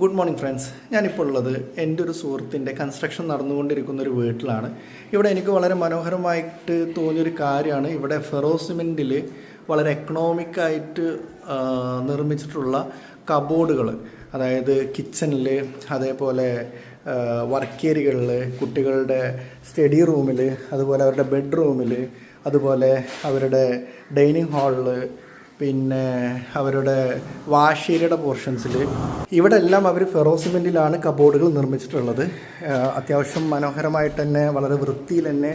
Good morning friends. ഞാനിപ്പോൾ ഉള്ളത് എൻ്റെ ഒരു സുഹൃത്തിൻ്റെ കൺസ്ട്രക്ഷൻ നടന്നുകൊണ്ടിരിക്കുന്നൊരു വീട്ടിലാണ്. ഇവിടെ എനിക്ക് വളരെ മനോഹരമായിട്ട് തോന്നിയൊരു കാര്യമാണ് ഇവിടെ ഫെറോ സിമെൻറ്റിൽ വളരെ എക്കണോമിക്കായിട്ട് നിർമ്മിച്ചിട്ടുള്ള കബോർഡുകൾ, അതായത് കിച്ചണിൽ, അതേപോലെ വർക്ക് ഏരിയകളിൽ, കുട്ടികളുടെ സ്റ്റഡി റൂമിൽ, അതുപോലെ അവരുടെ ബെഡ്റൂമിൽ, അതുപോലെ അവരുടെ ഡൈനിങ് ഹാളിൽ, പിന്നെ അവരുടെ വാഷ് ഏരിയയുടെ പോർഷൻസിൽ, ഇവിടെ എല്ലാം അവർ ഫെറോ സിമെൻറ്റിലാണ് കബോർഡുകൾ നിർമ്മിച്ചിട്ടുള്ളത്. അത്യാവശ്യം മനോഹരമായിട്ട് തന്നെ വളരെ വൃത്തിയിൽ തന്നെ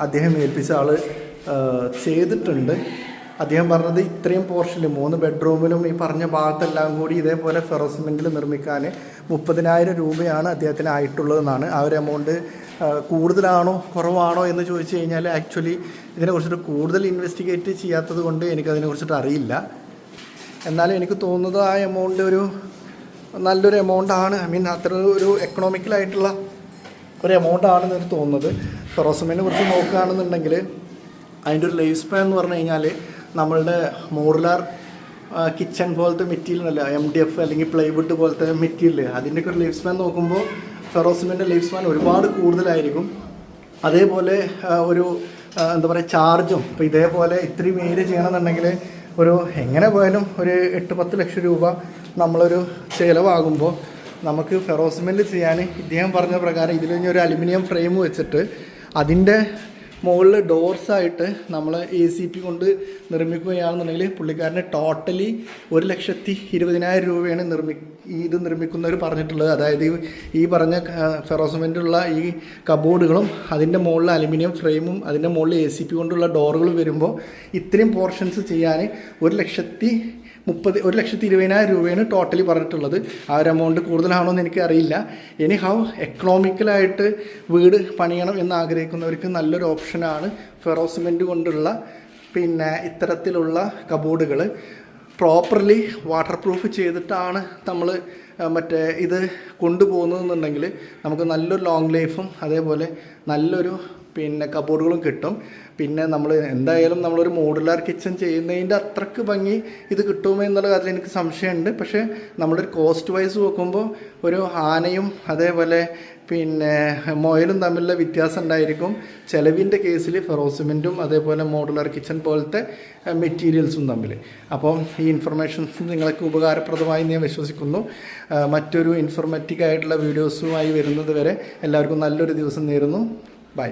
അദ്ദേഹം ഏൽപ്പിച്ച ആൾ ചെയ്തിട്ടുണ്ട്. അദ്ദേഹം പറഞ്ഞത് ഇത്രയും പോർഷനിൽ 3 ബെഡ്റൂമിലും ഈ പറഞ്ഞ ഭാഗത്തെല്ലാം കൂടി ഇതേപോലെ ഫെറോ സിമെൻറ്റിൽ നിർമ്മിക്കാൻ 30,000 രൂപയാണ് അദ്ദേഹത്തിന് ആയിട്ടുള്ളതെന്നാണ്. ആ ഒരു എമൗണ്ട് കൂടുതലാണോ കുറവാണോ എന്ന് ചോദിച്ചു കഴിഞ്ഞാൽ ആക്ച്വലി ഇതിനെക്കുറിച്ചിട്ട് കൂടുതൽ ഇൻവെസ്റ്റിഗേറ്റ് ചെയ്യാത്തത് കൊണ്ട് എനിക്കതിനെക്കുറിച്ചിട്ട് അറിയില്ല. എന്നാലും എനിക്ക് തോന്നുന്നത് ആ എമൗണ്ട് ഒരു നല്ലൊരു എമൗണ്ടാണ്. അത്ര ഒരു എക്കണോമിക്കലായിട്ടുള്ള ഒരു എമൗണ്ടാണെന്ന് എനിക്ക് തോന്നുന്നത്. ഫെറോ സിമെൻറ്റിനെ കുറിച്ച് നോക്കുകയാണെന്നുണ്ടെങ്കിൽ അതിൻ്റെ ഒരു ലൈഫ് സ്പാൻ എന്ന് പറഞ്ഞു കഴിഞ്ഞാൽ നമ്മളുടെ മോഡുലാർ കിച്ചൺ പോലത്തെ മെറ്റീരിയൽ അല്ല, MDF അല്ലെങ്കിൽ പ്ലൈവുഡ് പോലത്തെ മെറ്റീരിയൽ, അതിൻ്റെയൊക്കെ ഒരു ലൈഫ് സ്പാൻ നോക്കുമ്പോൾ ഫെറോ സിമെൻറ്റിൻ്റെ ലൈഫ് സ്പാൻ ഒരുപാട് കൂടുതലായിരിക്കും. അതേപോലെ ഒരു എന്താ പറയുക ചാർജും ഇപ്പോൾ ഇതേപോലെ ഇത്രയും ഏരിയ ചെയ്യണമെന്നുണ്ടെങ്കിൽ ഒരു എങ്ങനെ പോയാലും ഒരു 8-10 ലക്ഷം രൂപ നമ്മളൊരു ചിലവാകുമ്പോൾ നമുക്ക് ഫെറോ സിമെൻറ്റ് ചെയ്യാൻ ഇദ്ദേഹം പറഞ്ഞ പ്രകാരം ഇതിൽ ഒരു അലുമിനിയം ഫ്രെയിം വെച്ചിട്ട് അതിൻ്റെ മുകളിൽ ഡോർസായിട്ട് നമ്മൾ ACP കൊണ്ട് നിർമ്മിക്കുകയാണെന്നുണ്ടെങ്കിൽ പുള്ളിക്കാരന് ടോട്ടലി 1,20,000 രൂപയാണ് ഇത് നിർമ്മിക്കുന്നവർ പറഞ്ഞിട്ടുള്ളത്. അതായത് ഈ പറഞ്ഞ ഫെറോ സിമെൻറ്റുള്ള ഈ കബോർഡുകളും അതിൻ്റെ മുകളിൽ അലുമിനിയം ഫ്രെയിമും അതിൻ്റെ മുകളിൽ ACP കൊണ്ടുള്ള ഡോറുകളും വരുമ്പോൾ ഇത്രയും പോർഷൻസ് ചെയ്യാൻ 1,20,000 രൂപയാണ് ടോട്ടലി പറഞ്ഞിട്ടുള്ളത്. ആ ഒരു എമൗണ്ട് കൂടുതലാണോ എന്ന് എനിക്കറിയില്ല. എനിഹൗ എക്കണോമിക്കലായിട്ട് വീട് പണിയണം എന്ന് ആഗ്രഹിക്കുന്നവർക്ക് നല്ലൊരു ഓപ്ഷനാണ് ഫെറോ സിമെൻറ്റ് കൊണ്ടുള്ള പിന്നെ ഇത്തരത്തിലുള്ള കബോർഡുകൾ. പ്രോപ്പർലി വാട്ടർ പ്രൂഫ് ചെയ്തിട്ടാണ് നമ്മൾ ഇത് കൊണ്ടുപോകുന്നതെന്നുണ്ടെങ്കിൽ നമുക്ക് നല്ലൊരു ലോങ് ലൈഫും അതേപോലെ നല്ലൊരു കബോർഡുകളും കിട്ടും. പിന്നെ നമ്മൾ എന്തായാലും നമ്മളൊരു മോഡുലാർ കിച്ചൺ ചെയ്യുന്നതിൻ്റെ അത്രക്ക് ഭംഗി ഇത് കിട്ടുമോ എന്നുള്ള കാര്യത്തിൽ എനിക്ക് സംശയമുണ്ട്. പക്ഷേ നമ്മളൊരു കോസ്റ്റ് വൈസ് നോക്കുമ്പോൾ ഒരു ആനയും അതേപോലെ മൊയലും തമ്മിലുള്ള വ്യത്യാസം ഉണ്ടായിരിക്കും ചിലവിൻ്റെ കേസിൽ ഫെറോ സിമെൻറ്റും അതേപോലെ മോഡുലാർ കിച്ചൺ പോലത്തെ മെറ്റീരിയൽസും തമ്മിൽ. അപ്പോൾ ഈ ഇൻഫർമേഷൻസ് നിങ്ങൾക്ക് ഉപകാരപ്രദമായി ഞാൻ വിശ്വസിക്കുന്നു. മറ്റൊരു ഇൻഫോർമാറ്റീവ് ആയിട്ടുള്ള വീഡിയോസുമായി വരുന്നത് വരെ എല്ലാവർക്കും നല്ലൊരു ദിവസം നേരുന്നു. ബൈ.